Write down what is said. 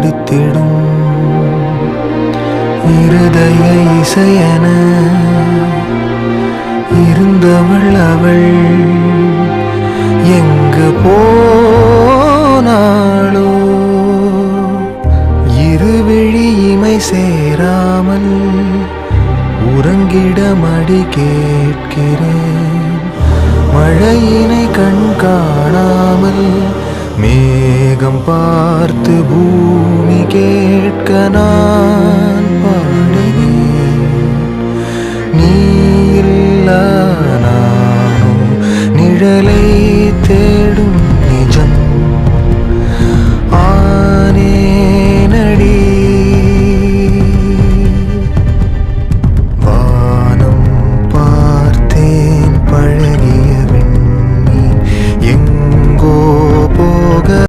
துடித்திடும் இருதய இசையன இருந்தவள் அவள் எங்கு போனாளோ இருவிழி இமை சேராமல் உறங்கிட மடி கேட்கிறேன் மழையினை கண் காணாமல் மேகம் பார்த்து பூமி கேட்க நான்